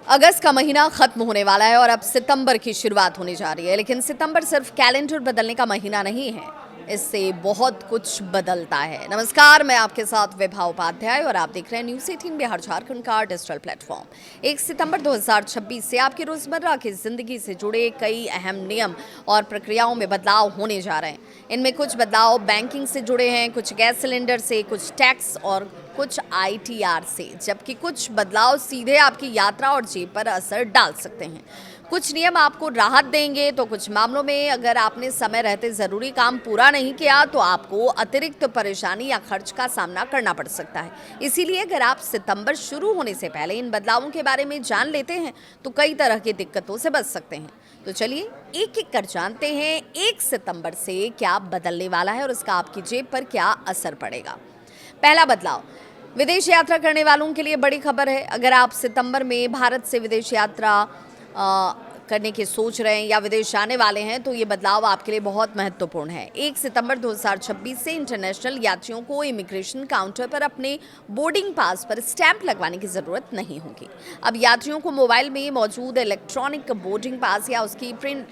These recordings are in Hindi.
अगस्त का महीना खत्म होने वाला है और अब सितंबर की शुरुआत होने जा रही है। लेकिन सितंबर सिर्फ कैलेंडर बदलने का महीना नहीं है, इससे बहुत कुछ बदलता है। नमस्कार, मैं आपके साथ विभा उपाध्याय और आप देख रहे हैं न्यूज़ 18 बिहार झारखंड का डिजिटल प्लेटफॉर्म। 1 सितंबर 2026 से आपकी रोजमर्रा की जिंदगी से जुड़े कई अहम नियम और प्रक्रियाओं में बदलाव होने जा रहे हैं। इनमें कुछ बदलाव बैंकिंग से जुड़े हैं, कुछ गैस सिलेंडर से, कुछ टैक्स और कुछ आईटीआर से, जबकि कुछ बदलाव सीधे आपकी यात्रा और जेब पर असर डाल सकते हैं। कुछ नियम आपको राहत देंगे तो कुछ मामलों में अगर आपने समय रहते ज़रूरी काम पूरा नहीं किया तो आपको अतिरिक्त परेशानी या खर्च का सामना करना पड़ सकता है। इसीलिए अगर आप सितंबर शुरू होने से पहले इन बदलावों के बारे में जान लेते हैं तो कई तरह की दिक्कतों से बच सकते हैं। तो चलिए एक एक कर जानते हैं 1 सितंबर से क्या बदलने वाला है और इसका आपकी जेब पर क्या असर पड़ेगा। पहला बदलाव, विदेश यात्रा करने वालों के लिए बड़ी खबर है। अगर आप सितंबर में भारत से विदेश यात्रा करने की सोच रहे हैं या विदेश जाने वाले हैं तो ये बदलाव आपके लिए बहुत महत्वपूर्ण है। 1 सितंबर 2026 से इंटरनेशनल यात्रियों को इमिग्रेशन काउंटर पर अपने बोर्डिंग पास पर स्टैंप लगवाने की ज़रूरत नहीं होगी। अब यात्रियों को मोबाइल में मौजूद इलेक्ट्रॉनिक बोर्डिंग पास या उसकी प्रिंट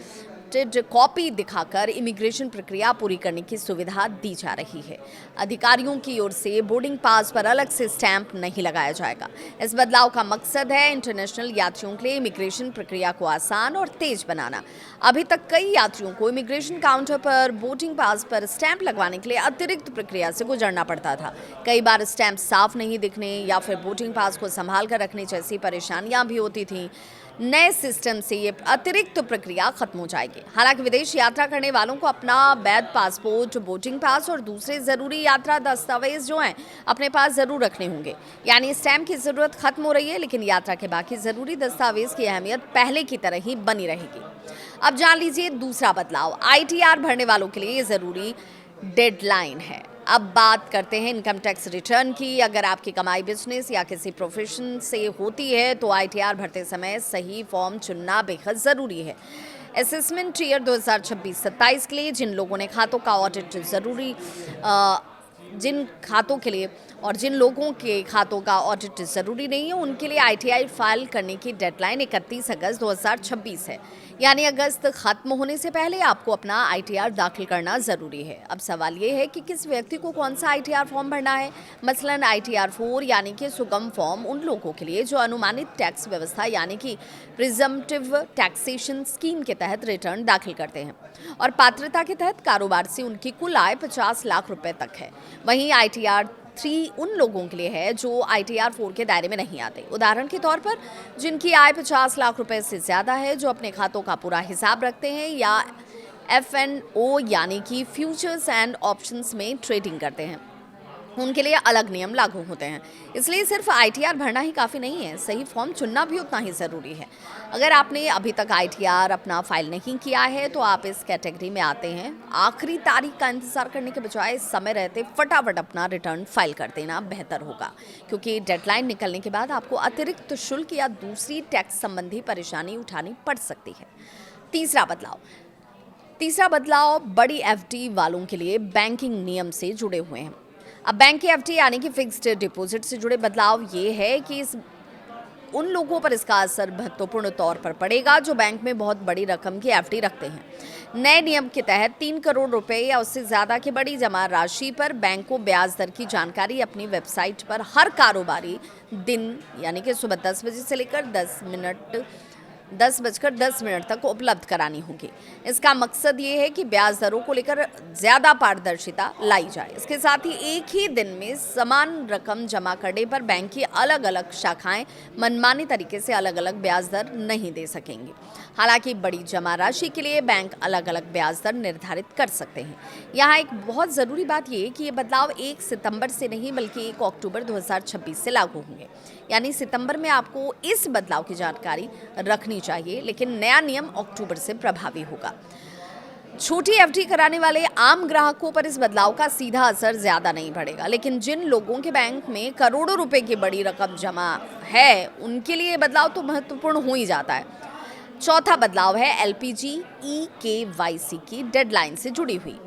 कॉपी दिखाकर इमिग्रेशन प्रक्रिया पूरी करने की सुविधा दी जा रही है। अधिकारियों की ओर से बोर्डिंग पास पर अलग से स्टैंप नहीं लगाया जाएगा। इस बदलाव का मकसद है इंटरनेशनल यात्रियों के लिए इमिग्रेशन प्रक्रिया को आसान और तेज बनाना। अभी तक कई यात्रियों को इमिग्रेशन काउंटर पर बोर्डिंग पास पर स्टैंप लगवाने के लिए अतिरिक्त प्रक्रिया से गुजरना पड़ता था। कई बार स्टैंप साफ नहीं दिखने या फिर बोर्डिंग पास को संभाल कर रखने जैसी परेशानियां भी होती थीं। नए सिस्टम से ये अतिरिक्त प्रक्रिया खत्म हो जाएगी। हालांकि विदेश यात्रा करने वालों को अपना वैध पासपोर्ट, बोर्डिंग पास और दूसरे जरूरी यात्रा दस्तावेज जो हैं अपने पास जरूर रखने होंगे। यानी स्टैम्प की जरूरत खत्म हो रही है, लेकिन यात्रा के बाकी जरूरी दस्तावेज की अहमियत पहले की तरह ही बनी रहेगी। अब जान लीजिए दूसरा बदलाव, आईटीआर भरने वालों के लिए जरूरी डेडलाइन है। अब बात करते हैं इनकम टैक्स रिटर्न की। अगर आपकी कमाई बिजनेस या किसी प्रोफेशन से होती है तो आईटीआर भरते समय सही फॉर्म चुनना बेहद ज़रूरी है। असेसमेंट ईयर 2026-27 के लिए जिन लोगों ने खातों का ऑडिट जिन लोगों के खातों का ऑडिट ज़रूरी नहीं है उनके लिए आईटीआर फाइल करने की डेडलाइन 31 अगस्त 2026 है। यानी अगस्त खत्म होने से पहले आपको अपना आईटीआर दाखिल करना ज़रूरी है। अब सवाल ये है कि किस व्यक्ति को कौन सा आईटीआर फॉर्म भरना है। मसलन आईटीआर 4 यानी कि सुगम फॉर्म उन लोगों के लिए जो अनुमानित टैक्स व्यवस्था यानी कि प्रिजम्पटिव टैक्सेशन स्कीम के तहत रिटर्न दाखिल करते हैं और पात्रता के तहत कारोबार से उनकी कुल आय 50 लाख रुपए तक है। वहीं आईटीआर 3 उन लोगों के लिए है जो आईटीआर 4 के दायरे में नहीं आते। उदाहरण के तौर पर जिनकी आय 50 लाख रुपए से ज़्यादा है, जो अपने खातों का पूरा हिसाब रखते हैं या एफएनओ यानी कि फ्यूचर्स एंड ऑप्शंस में ट्रेडिंग करते हैं, उनके लिए अलग नियम लागू होते हैं। इसलिए सिर्फ आईटीआर भरना ही काफ़ी नहीं है, सही फॉर्म चुनना भी उतना ही ज़रूरी है। अगर आपने अभी तक आईटीआर अपना फाइल नहीं किया है तो आप इस कैटेगरी में आते हैं। आखिरी तारीख का इंतज़ार करने के बजाय समय रहते फटाफट अपना रिटर्न फाइल कर देना बेहतर होगा, क्योंकि डेडलाइन निकलने के बाद आपको अतिरिक्त शुल्क या दूसरी टैक्स संबंधी परेशानी उठानी पड़ सकती है। तीसरा बदलाव बड़ी एफडी वालों के लिए बैंकिंग नियम से जुड़े हुए हैं। अब बैंक की एफडी यानी कि फिक्स्ड डिपॉजिट से जुड़े बदलाव ये है कि उन लोगों पर इसका असर महत्वपूर्ण तौर पर पड़ेगा जो बैंक में बहुत बड़ी रकम की एफडी रखते हैं। नए नियम के तहत 3 करोड़ रुपए या उससे ज़्यादा की बड़ी जमा राशि पर बैंक को ब्याज दर की जानकारी अपनी वेबसाइट पर हर कारोबारी दिन यानी कि सुबह 10 बजे से लेकर 10:10 तक उपलब्ध करानी होगी। इसका मकसद ये है कि ब्याज दरों को लेकर ज़्यादा पारदर्शिता लाई जाए। इसके साथ ही एक ही दिन में समान रकम जमा करने पर बैंक की अलग अलग शाखाएं मनमानी तरीके से अलग अलग ब्याज दर नहीं दे सकेंगी। हालांकि बड़ी जमा राशि के लिए बैंक अलग अलग ब्याज दर निर्धारित कर सकते हैं। यहाँ एक बहुत ज़रूरी बात ये कि ये बदलाव 1 सितंबर से नहीं बल्कि 1 अक्टूबर 2026 से लागू होंगे। यानी सितंबर में आपको इस बदलाव की जानकारी रखनी चाहिए, लेकिन नया नियम अक्टूबर से प्रभावी होगा। छोटी एफडी कराने वाले आम ग्राहकों पर इस बदलाव का सीधा असर ज्यादा नहीं पड़ेगा, लेकिन जिन लोगों के बैंक में करोड़ों रुपए की बड़ी रकम जमा है उनके लिए बदलाव तो महत्वपूर्ण हो ही जाता है। चौथा बदलाव है एलपीजी ई केवाईसी की डेडलाइन से जुड़ी हुई।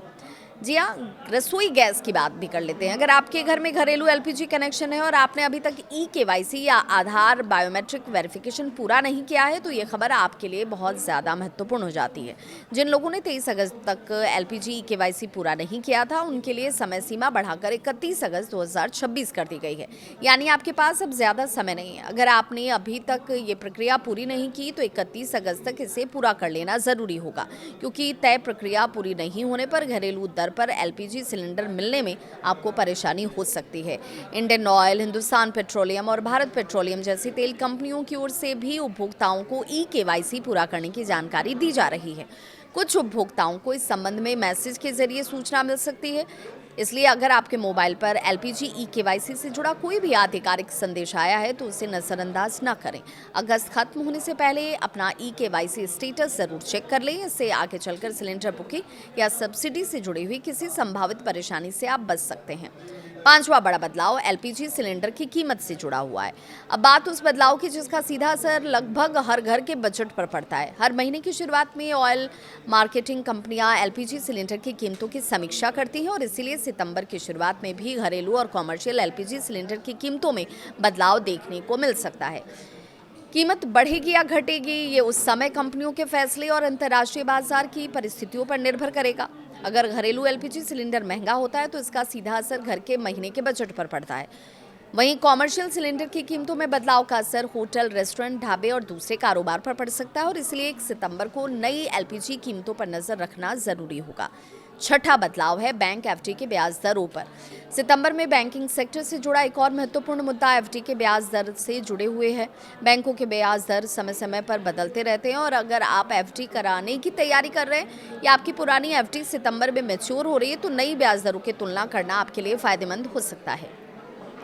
जी हाँ, रसोई गैस की बात भी कर लेते हैं। अगर आपके घर में घरेलू एलपीजी कनेक्शन है और आपने अभी तक ई-केवाईसी या आधार बायोमेट्रिक वेरिफिकेशन पूरा नहीं किया है, तो ये खबर आपके लिए बहुत ज़्यादा महत्वपूर्ण हो जाती है। जिन लोगों ने 23 अगस्त तक एलपीजी ई-केवाईसी पूरा नहीं किया था, उनके लिए समय सीमा बढ़ाकर 31 अगस्त 2026 कर दी गई है। यानी आपके पास अब ज़्यादा समय नहीं है। अगर आपने अभी तक ये प्रक्रिया पूरी नहीं की, तो 31 अगस्त तक इसे पूरा कर लेना ज़रूरी होगा, क्योंकि तय प्रक्रिया पूरी नहीं होने पर घरेलू दर पर एलपीजी सिलेंडर मिलने में आपको परेशानी हो सकती है। इंडियन ऑयल, हिंदुस्तान पेट्रोलियम और भारत पेट्रोलियम जैसी तेल कंपनियों की ओर से भी उपभोक्ताओं को ई-केवाईसी पूरा करने की जानकारी दी जा रही है। कुछ उपभोक्ताओं को इस संबंध में मैसेज के जरिए सूचना मिल सकती है। इसलिए अगर आपके मोबाइल पर एलपीजी ई-केवाईसी से जुड़ा कोई भी आधिकारिक संदेश आया है, तो उसे नज़रअंदाज न करें। अगस्त खत्म होने से पहले अपना ई-केवाईसी स्टेटस जरूर चेक कर लें। इससे आगे चलकर सिलेंडर बुकिंग या सब्सिडी से जुड़ी हुई किसी संभावित परेशानी से आप बच सकते हैं। पांचवा बड़ा बदलाव एलपीजी सिलेंडर की कीमत से जुड़ा हुआ है। अब बात उस बदलाव की जिसका सीधा असर लगभग हर घर के बजट पर पड़ता है। हर महीने की शुरुआत में ऑयल मार्केटिंग कंपनियां एलपीजी सिलेंडर की कीमतों की समीक्षा करती हैं और इसीलिए सितंबर की शुरुआत में भी घरेलू और कॉमर्शियल एलपीजी सिलेंडर की कीमतों में बदलाव देखने को मिल सकता है। कीमत बढ़ेगी या घटेगी, ये उस समय कंपनियों के फैसले और अंतर्राष्ट्रीय बाजार की परिस्थितियों पर निर्भर करेगा। अगर घरेलू एलपीजी सिलेंडर महंगा होता है, तो इसका सीधा असर घर के महीने के बजट पर पड़ता है। वहीं कॉमर्शियल सिलेंडर की कीमतों में बदलाव का असर होटल, रेस्टोरेंट, ढाबे और दूसरे कारोबार पर पड़ सकता है और इसलिए 1 सितंबर को नई एलपीजी कीमतों पर नजर रखना जरूरी होगा। छठा बदलाव है बैंक एफडी के ब्याज दरों पर। सितंबर में बैंकिंग सेक्टर से जुड़ा एक और महत्वपूर्ण मुद्दा एफडी के ब्याज दर से जुड़े हुए है। बैंकों के ब्याज दर समय समय पर बदलते रहते हैं और अगर आप एफडी कराने की तैयारी कर रहे हैं या आपकी पुरानी एफडी सितंबर में मैच्योर हो रही है, तो नई ब्याज दरों की तुलना करना आपके लिए फायदेमंद हो सकता है,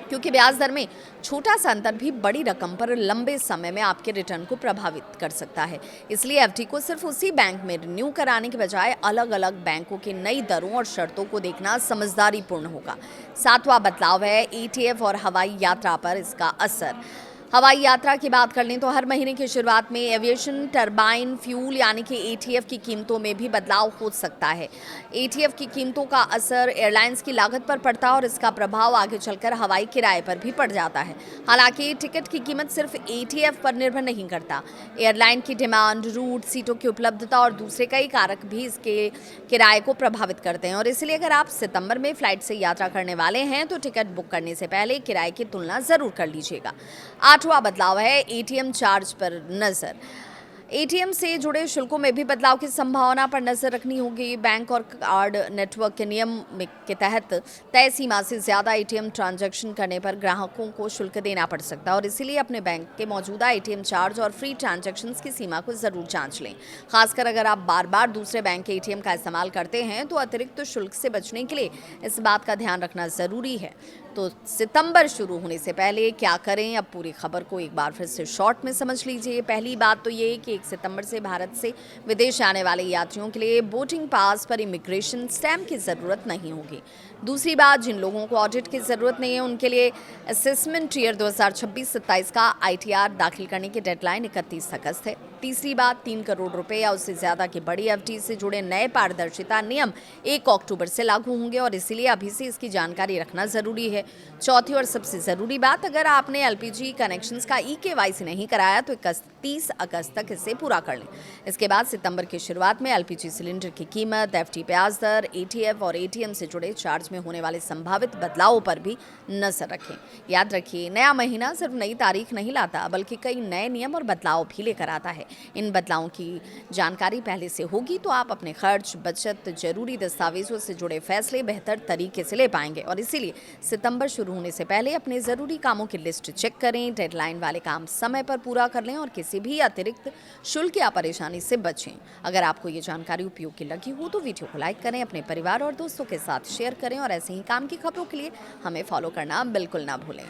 क्योंकि ब्याज दर में छोटा सा अंतर भी बड़ी रकम पर लंबे समय में आपके रिटर्न को प्रभावित कर सकता है। इसलिए एफडी को सिर्फ उसी बैंक में रिन्यू कराने के बजाय अलग अलग बैंकों की नई दरों और शर्तों को देखना समझदारी पूर्ण होगा। सातवां बदलाव है ईटीएफ और हवाई यात्रा पर इसका असर। हवाई यात्रा की बात कर लें तो हर महीने की शुरुआत में एविएशन टरबाइन फ्यूल यानी कि एटीएफ की कीमतों में भी बदलाव हो सकता है। एटीएफ की कीमतों का असर एयरलाइंस की लागत पर पड़ता है और इसका प्रभाव आगे चलकर हवाई किराए पर भी पड़ जाता है। हालांकि टिकट की कीमत सिर्फ एटीएफ पर निर्भर नहीं करता। एयरलाइन की डिमांड, रूट, सीटों की उपलब्धता और दूसरे कई कारक भी इसके किराए को प्रभावित करते हैं और इसलिए अगर आप सितंबर में फ्लाइट से यात्रा करने वाले हैं, तो टिकट बुक करने से पहले किराए की तुलना जरूर कर लीजिएगा। आठवां बदलाव है एटीएम चार्ज पर नजर। एटीएम से जुड़े शुल्कों में भी बदलाव की संभावना पर नजर रखनी होगी। बैंक और कार्ड नेटवर्क के नियम के तहत तय सीमा से ज्यादा एटीएम ट्रांजैक्शन करने पर ग्राहकों को शुल्क देना पड़ सकता है और इसीलिए अपने बैंक के मौजूदा एटीएम चार्ज और फ्री ट्रांजैक्शंस की सीमा को जरूर जांच लें। खासकर अगर आप बार बार दूसरे बैंक के एटीएम का इस्तेमाल करते हैं, तो अतिरिक्त शुल्क से बचने के लिए इस बात का ध्यान रखना जरूरी है। तो सितंबर शुरू होने से पहले क्या करें, अब पूरी खबर को एक बार फिर से शॉर्ट में समझ लीजिए। पहली बात तो ये कि 1 सितंबर से भारत से विदेश आने वाले यात्रियों के लिए बोर्डिंग पास पर इमिग्रेशन स्टैम्प की ज़रूरत नहीं होगी। दूसरी बात, जिन लोगों को ऑडिट की ज़रूरत नहीं है, उनके लिए असेसमेंट ईयर 2026-27 का आईटीआर दाखिल करने की डेडलाइन 31 अगस्त है। तीसरी बात, 3 करोड़ रुपए या उससे ज़्यादा की बड़ी एफडी से जुड़े नए पारदर्शिता नियम 1 अक्टूबर से लागू होंगे और इसीलिए अभी से इसकी जानकारी रखना ज़रूरी है। चौथी और सबसे ज़रूरी बात, अगर आपने एलपीजी कनेक्शंस का ई-केवाईसी नहीं कराया, तो 31 अगस्त तक इसे पूरा कर लें। इसके बाद सितंबर की शुरुआत में एलपीजी सिलेंडर की कीमत, एफडी ब्याज दर, एटीएफ और एटीएम से जुड़े चार्ज में होने वाले संभावित बदलावों पर भी नजर रखें। याद रखिए, नया महीना सिर्फ नई तारीख नहीं लाता, बल्कि कई नए नियम और बदलाव भी लेकर आता है। इन बदलावों की जानकारी पहले से होगी तो आप अपने खर्च, बचत, जरूरी दस्तावेजों से जुड़े फैसले बेहतर तरीके से ले पाएंगे और इसीलिए सितंबर शुरू होने से पहले अपने ज़रूरी कामों की लिस्ट चेक करें, डेडलाइन वाले काम समय पर पूरा कर लें और किसी भी अतिरिक्त शुल्क या परेशानी से बचें। अगर आपको ये जानकारी उपयोगी लगी हो तो वीडियो को लाइक करें, अपने परिवार और दोस्तों के साथ शेयर करें और ऐसे ही काम की खबरों के लिए हमें फॉलो करना बिल्कुल ना भूलें।